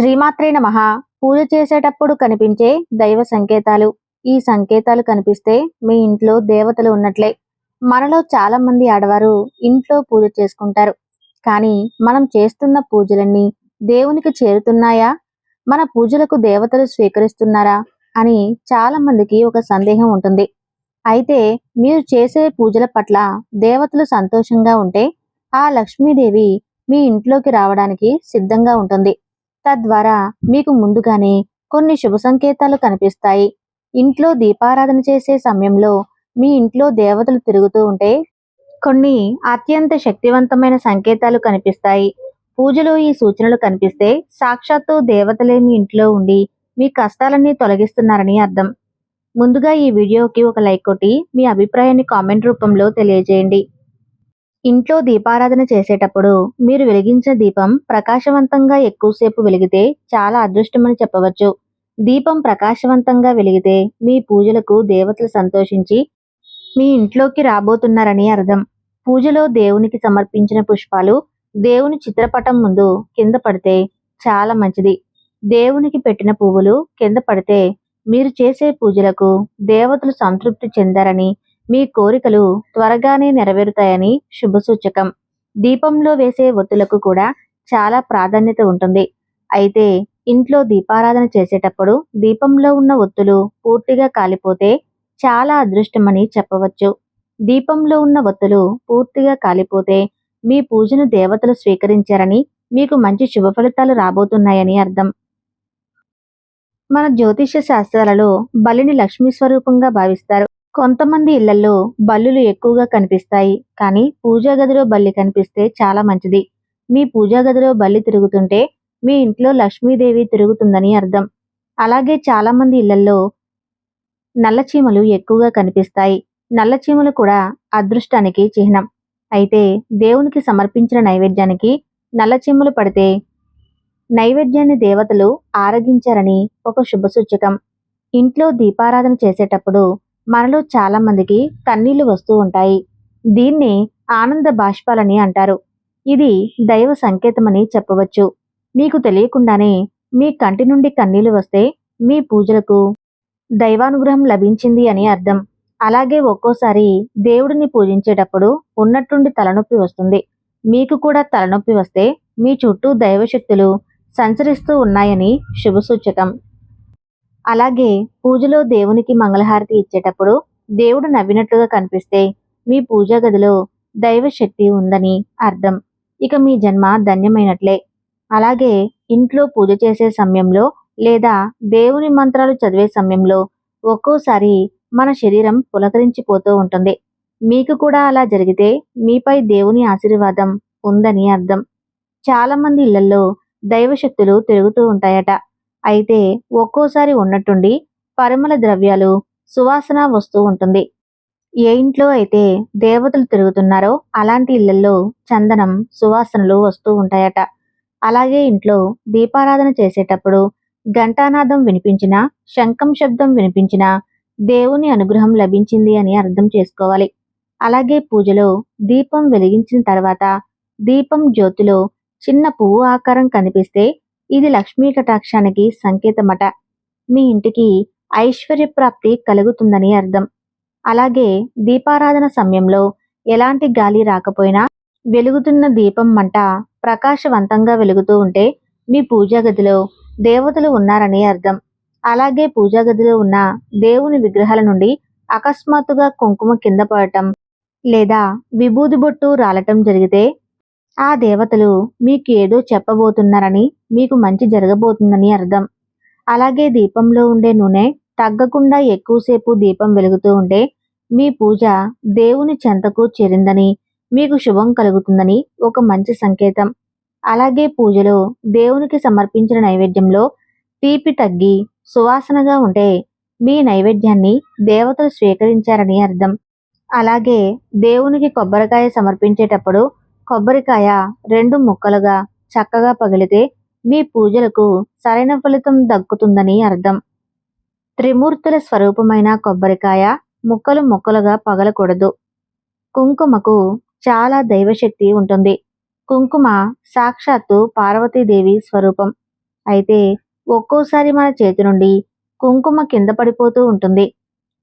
శ్రీమాత్రే నమః. పూజ చేసేటప్పుడు కనిపించే దైవ సంకేతాలు. ఈ సంకేతాలు కనిపిస్తే మీ ఇంట్లో దేవతలు ఉన్నట్లే. మనలో చాలా మంది ఆడవారు ఇంట్లో పూజ చేసుకుంటారు. కానీ మనం చేస్తున్న పూజలన్నీ దేవునికి చేరుతున్నాయా? మన పూజలకు దేవతలు స్వీకరిస్తున్నారా? అని చాలా మందికి ఒక సందేహం ఉంటుంది. అయితే మీరు చేసే పూజల పట్ల దేవతలు సంతోషంగా ఉంటే ఆ లక్ష్మీదేవి మీ ఇంట్లోకి రావడానికి సిద్ధంగా ఉంటుంది. తద్వారా మీకు ముందుగానే కొన్ని శుభ సంకేతాలు కనిపిస్తాయి. ఇంట్లో దీపారాధన చేసే సమయంలో మీ ఇంట్లో దేవతలు తిరుగుతూ ఉంటే కొన్ని అత్యంత శక్తివంతమైన సంకేతాలు కనిపిస్తాయి. పూజలో ఈ సూచనలు కనిపిస్తే సాక్షాత్తు దేవతలే మీ ఇంట్లో ఉండి మీ కష్టాలన్నీ తొలగిస్తున్నారని అర్థం. ముందుగా ఈ వీడియోకి ఒక లైక్ కొట్టి మీ అభిప్రాయాన్ని కామెంట్ రూపంలో తెలియజేయండి. ఇంట్లో దీపారాధన చేసేటప్పుడు మీరు వెలిగించిన దీపం ప్రకాశవంతంగా ఎక్కువసేపు వెలిగితే చాలా అదృష్టమని చెప్పవచ్చు. దీపం ప్రకాశవంతంగా వెలిగితే మీ పూజలకు దేవతలు సంతోషించి మీ ఇంట్లోకి రాబోతున్నారని అర్థం. పూజలో దేవునికి సమర్పించిన పుష్పాలు దేవుని చిత్రపటం ముందు కింద పడితే చాలా మంచిది. దేవునికి పెట్టిన పువ్వులు కింద పడితే మీరు చేసే పూజలకు దేవతలు సంతృప్తి చెందారని, మీ కోరికలు త్వరగానే నెరవేరుతాయని శుభసూచకం. దీపంలో వేసే ఒత్తులకు కూడా చాలా ప్రాధాన్యత ఉంటుంది. అయితే ఇంట్లో దీపారాధన చేసేటప్పుడు దీపంలో ఉన్న ఒత్తులు పూర్తిగా కాలిపోతే చాలా అదృష్టమని చెప్పవచ్చు. దీపంలో ఉన్న ఒత్తులు పూర్తిగా కాలిపోతే మీ పూజను దేవతలు స్వీకరించారని, మీకు మంచి శుభ ఫలితాలు రాబోతున్నాయని అర్థం. మన జ్యోతిష్య శాస్త్రాలలో బలిని లక్ష్మీ స్వరూపంగా భావిస్తారు. కొంతమంది ఇళ్లలో బల్లులు ఎక్కువగా కనిపిస్తాయి. కానీ పూజా గదిలో బల్లి కనిపిస్తే చాలా మంచిది. మీ పూజా గదిలో బల్లి తిరుగుతుంటే మీ ఇంట్లో లక్ష్మీదేవి తిరుగుతుందని అర్థం. అలాగే చాలా మంది ఇళ్లలో నల్లచీమలు ఎక్కువగా కనిపిస్తాయి. నల్లచీమలు కూడా అదృష్టానికి చిహ్నం. అయితే దేవునికి సమర్పించిన నైవేద్యానికి నల్లచీమలు పడితే నైవేద్యాన్ని దేవతలు ఆరగించారని ఒక శుభసూచకం. ఇంట్లో దీపారాధన చేసేటప్పుడు మనలో చాలా మందికి కన్నీళ్లు వస్తూ ఉంటాయి. దీన్ని ఆనంద బాష్పాలని అంటారు. ఇది దైవ సంకేతమని చెప్పవచ్చు. మీకు తెలియకుండానే మీ కంటి నుండి కన్నీళ్లు వస్తే మీ పూజలకు దైవానుగ్రహం లభించింది అని అర్థం. అలాగే ఒక్కోసారి దేవుడిని పూజించేటప్పుడు ఉన్నట్టుండి తలనొప్పి వస్తుంది. మీకు కూడా తలనొప్పి వస్తే మీ చుట్టూ దైవశక్తులు సంచరిస్తూ ఉన్నాయని శుభసూచకం. అలాగే పూజలో దేవునికి మంగళహారతి ఇచ్చేటప్పుడు దేవుడు నవ్వినట్లుగా కనిపిస్తే మీ పూజా గదిలో దైవశక్తి ఉందని అర్థం. ఇక మీ జన్మ ధన్యమైనట్లే. అలాగే ఇంట్లో పూజ చేసే సమయంలో లేదా దేవుని మంత్రాలు చదివే సమయంలో ఒక్కోసారి మన శరీరం పులకరించిపోతూ ఉంటుంది. మీకు కూడా అలా జరిగితే మీపై దేవుని ఆశీర్వాదం ఉందని అర్థం. చాలా మంది ఇళ్లలో దైవశక్తులు తిరుగుతూ ఉంటాయట. అయితే ఒక్కోసారి ఉన్నట్టుండి పరిమళ ద్రవ్యాలు సువాసన వస్తూ ఉంటుంది. ఏ ఇంట్లో అయితే దేవతలు తిరుగుతున్నారో అలాంటి ఇళ్లలో చందనం సువాసనలు వస్తూ ఉంటాయట. అలాగే ఇంట్లో దీపారాధన చేసేటప్పుడు ఘంటానాదం వినిపించినా, శంఖం శబ్దం వినిపించినా దేవుని అనుగ్రహం లభించింది అని అర్థం చేసుకోవాలి. అలాగే పూజలో దీపం వెలిగించిన తర్వాత దీపం జ్యోతిలో చిన్న పువ్వు ఆకారం కనిపిస్తే ఇది లక్ష్మీ కటాక్షానికి సంకేతమట. మీ ఇంటికి ఐశ్వర్య ప్రాప్తి కలుగుతుందని అర్థం. అలాగే దీపారాధన సమయంలో ఎలాంటి గాలి రాకపోయినా వెలుగుతున్న దీపం మంట ప్రకాశవంతంగా వెలుగుతూ ఉంటే మీ పూజా గదిలో దేవతలు ఉన్నారని అర్థం. అలాగే పూజా గదిలో ఉన్న దేవుని విగ్రహాల నుండి అకస్మాత్తుగా కుంకుమ కింద పడటం లేదా విభూది బొట్టు రాలటం జరిగితే ఆ దేవతలు మీకు ఏదో చెప్పబోతున్నారని, మీకు మంచి జరగబోతుందని అర్థం. అలాగే దీపంలో ఉండే నూనె తగ్గకుండా ఎక్కువసేపు దీపం వెలుగుతూ ఉంటే మీ పూజ దేవుని చెంతకు చేరిందని, మీకు శుభం కలుగుతుందని ఒక మంచి సంకేతం. అలాగే పూజలో దేవునికి సమర్పించిన నైవేద్యంలో తీపి తగ్గి సువాసనగా ఉంటే మీ నైవేద్యాన్ని దేవతలు స్వీకరించారని అర్థం. అలాగే దేవునికి కొబ్బరికాయ సమర్పించేటప్పుడు కొబ్బరికాయ 2 ముక్కలుగా చక్కగా పగిలితే మీ పూజలకు సరైన ఫలితం దక్కుతుందని అర్థం. త్రిమూర్తుల స్వరూపమైన కొబ్బరికాయ ముక్కలు ముక్కలుగా పగలకూడదు. కుంకుమకు చాలా దైవశక్తి ఉంటుంది. కుంకుమ సాక్షాత్తు పార్వతీదేవి స్వరూపం. అయితే ఒక్కోసారి మన చేతి నుండి కుంకుమ కింద పడిపోతూ ఉంటుంది.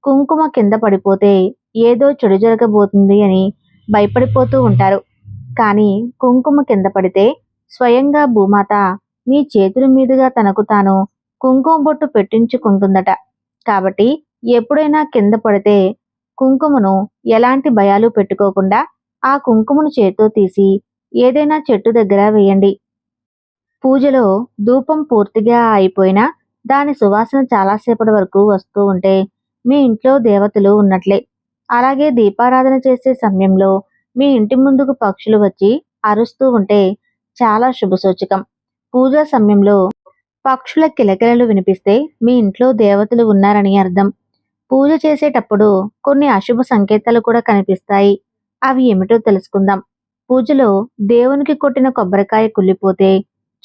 కుంకుమ కింద పడిపోతే ఏదో చెడు జరగబోతుంది అని భయపడిపోతూ ఉంటారు. కానీ కుంకుమ కింద పడితే స్వయంగా భూమాత మీ చేతుల మీదుగా తనకు తాను కుంకుమ బొట్టు పెట్టించుకుంటుందట. కాబట్టి ఎప్పుడైనా కింద పడితే కుంకుమను ఎలాంటి భయాలు పెట్టుకోకుండా ఆ కుంకుమను చేత్తో తీసి ఏదైనా చెట్టు దగ్గర వేయండి. పూజలో ధూపం పూర్తిగా అయిపోయినా దాని సువాసన చాలాసేపటి వరకు వస్తూ ఉంటే మీ ఇంట్లో దేవతలు ఉన్నట్లే. అలాగే దీపారాధన చేసే సమయంలో మీ ఇంటి ముందుకు పక్షులు వచ్చి అరుస్తూ ఉంటే చాలా శుభసూచకం. పూజా సమయంలో పక్షుల కిలకిలలు వినిపిస్తే మీ ఇంట్లో దేవతలు ఉన్నారని అర్థం. పూజ చేసేటప్పుడు కొన్ని అశుభ సంకేతాలు కూడా కనిపిస్తాయి. అవి ఏమిటో తెలుసుకుందాం. పూజలో దేవునికి కొట్టిన కొబ్బరికాయ కుళ్ళిపోతే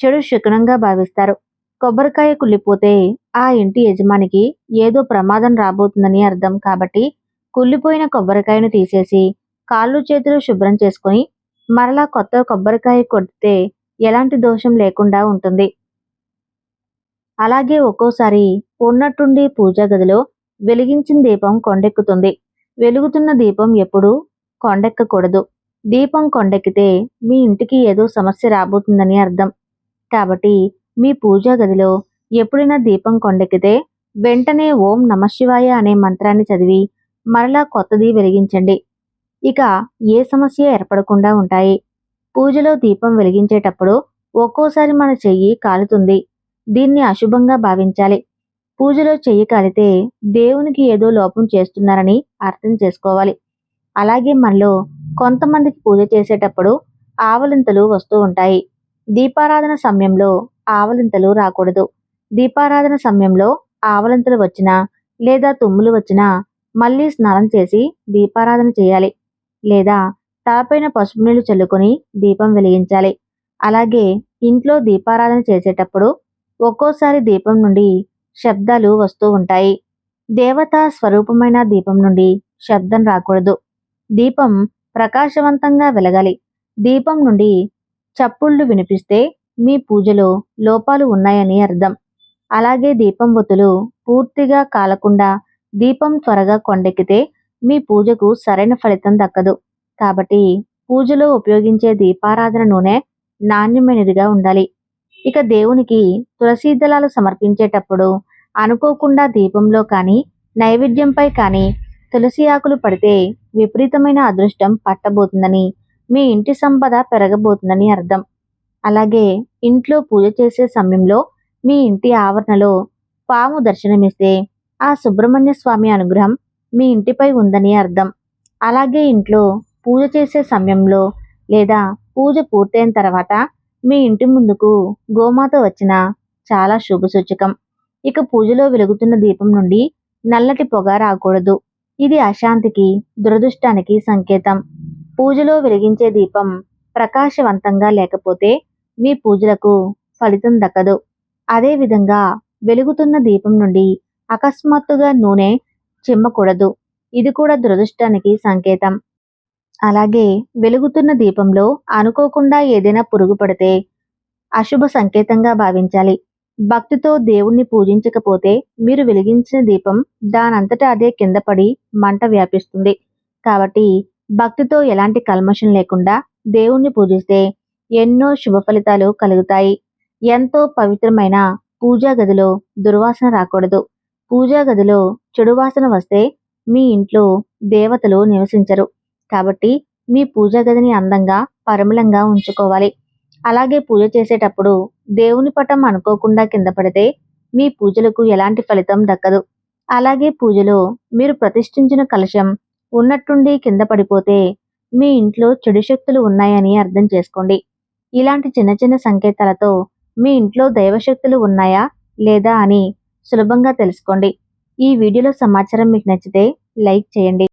చెడు శకునంగా భావిస్తారు. కొబ్బరికాయ కుళ్ళిపోతే ఆ ఇంటి యజమానికి ఏదో ప్రమాదం రాబోతుందని అర్థం. కాబట్టి కుళ్ళిపోయిన కొబ్బరికాయను తీసేసి కాళ్ళు చేతులు శుభ్రం చేసుకొని మరలా కొత్త కొబ్బరికాయ కొడితే ఎలాంటి దోషం లేకుండా ఉంటుంది. అలాగే ఒక్కోసారి ఉన్నట్టుండి పూజా గదిలో వెలిగించిన దీపం కొండెక్కుతుంది. వెలుగుతున్న దీపం ఎప్పుడూ కొండెక్కకూడదు. దీపం కొండెక్కితే మీ ఇంటికి ఏదో సమస్య రాబోతుందని అర్థం. కాబట్టి మీ పూజా గదిలో ఎప్పుడైనా దీపం కొండెక్కితే వెంటనే ఓం నమశివాయ అనే మంత్రాన్ని చదివి మరలా కొత్తది వెలిగించండి. ఇక ఏ సమస్య ఏర్పడకుండా ఉంటాయి. పూజలో దీపం వెలిగించేటప్పుడు ఒక్కోసారి మన చెయ్యి కాలుతుంది. దీన్ని అశుభంగా భావించాలి. పూజలో చెయ్యి కాలితే దేవునికి ఏదో లోపం చేస్తున్నారని అర్థం చేసుకోవాలి. అలాగే మనలో కొంతమందికి పూజ చేసేటప్పుడు ఆవలింతలు వస్తూ ఉంటాయి. దీపారాధన సమయంలో ఆవలింతలు రాకూడదు. దీపారాధన సమయంలో ఆవలింతలు వచ్చినా లేదా తుమ్ములు వచ్చినా మళ్ళీ స్నానం చేసి దీపారాధన చేయాలి. లేదా తలపైన పసుపు నీళ్లు చల్లుకొని దీపం వెలిగించాలి. అలాగే ఇంట్లో దీపారాధన చేసేటప్పుడు ఒక్కోసారి దీపం నుండి శబ్దాలు వస్తూ ఉంటాయి. దేవతా స్వరూపమైన దీపం నుండి శబ్దం రాకూడదు. దీపం ప్రకాశవంతంగా వెలగాలి. దీపం నుండి చప్పుళ్ళు వినిపిస్తే మీ పూజలో లోపాలు ఉన్నాయని అర్థం. అలాగే దీపం ఒత్తులు పూర్తిగా కాలకుండా దీపం త్వరగా కొండెక్కితే మీ పూజకు సరైన ఫలితం దక్కదు. కాబట్టి పూజలో ఉపయోగించే దీపారాధన నూనె నాణ్యమైనదిగా ఉండాలి. ఇక దేవునికి తులసీ దళాలు సమర్పించేటప్పుడు అనుకోకుండా దీపంలో కానీ నైవేద్యంపై కానీ తులసి ఆకులు పడితే విపరీతమైన అదృష్టం పట్టబోతుందని, మీ ఇంటి సంపద పెరగబోతుందని అర్థం. అలాగే ఇంట్లో పూజ చేసే సమయంలో మీ ఇంటి ఆవరణలో పాము దర్శనమిస్తే ఆ సుబ్రహ్మణ్య స్వామి అనుగ్రహం మీ ఇంటిపై ఉందని అర్థం. అలాగే ఇంట్లో పూజ చేసే సమయంలో లేదా పూజ పూర్తయిన తర్వాత మీ ఇంటి ముందుకు గోమాత వచ్చినా చాలా శుభసూచకం. ఇక పూజలో వెలుగుతున్న దీపం నుండి నల్లటి పొగ రాకూడదు. ఇది అశాంతికి, దురదృష్టానికి సంకేతం. పూజలో వెలిగించే దీపం ప్రకాశవంతంగా లేకపోతే మీ పూజలకు ఫలితం దక్కదు. అదేవిధంగా వెలుగుతున్న దీపం నుండి అకస్మాత్తుగా నూనె చిమ్మకూడదు. ఇది కూడా దురదృష్టానికి సంకేతం. అలాగే వెలుగుతున్న దీపంలో అనుకోకుండా ఏదైనా పురుగు పడితే అశుభ సంకేతంగా భావించాలి. భక్తితో దేవుణ్ణి పూజించకపోతే మీరు వెలిగించిన దీపం దానంతటా అదే కింద పడి మంట వ్యాపిస్తుంది. కాబట్టి భక్తితో ఎలాంటి కల్మషం లేకుండా దేవుణ్ణి పూజిస్తే ఎన్నో శుభ ఫలితాలు కలుగుతాయి. ఎంతో పవిత్రమైన పూజా గదిలో దుర్వాసన రాకూడదు. పూజా గదిలో చెడు వాసన వస్తే మీ ఇంట్లో దేవతలు నివసించరు. కాబట్టి మీ పూజా గదిని అందంగా పరిమళంగా ఉంచుకోవాలి. అలాగే పూజ చేసేటప్పుడు దేవుని పటం అనుకోకుండా కింద పడితే మీ పూజలకు ఎలాంటి ఫలితం దక్కదు. అలాగే పూజలో మీరు ప్రతిష్ఠించిన కలశం ఉన్నట్టుండి కింద పడిపోతే మీ ఇంట్లో చెడు శక్తులు ఉన్నాయని అర్థం చేసుకోండి. ఇలాంటి చిన్న చిన్న సంకేతాలతో మీ ఇంట్లో దైవశక్తులు ఉన్నాయా లేదా అని సులభంగా తెలుసుకోండి. ఈ వీడియోలో సమాచారం మీకు నచ్చితే లైక్ చేయండి.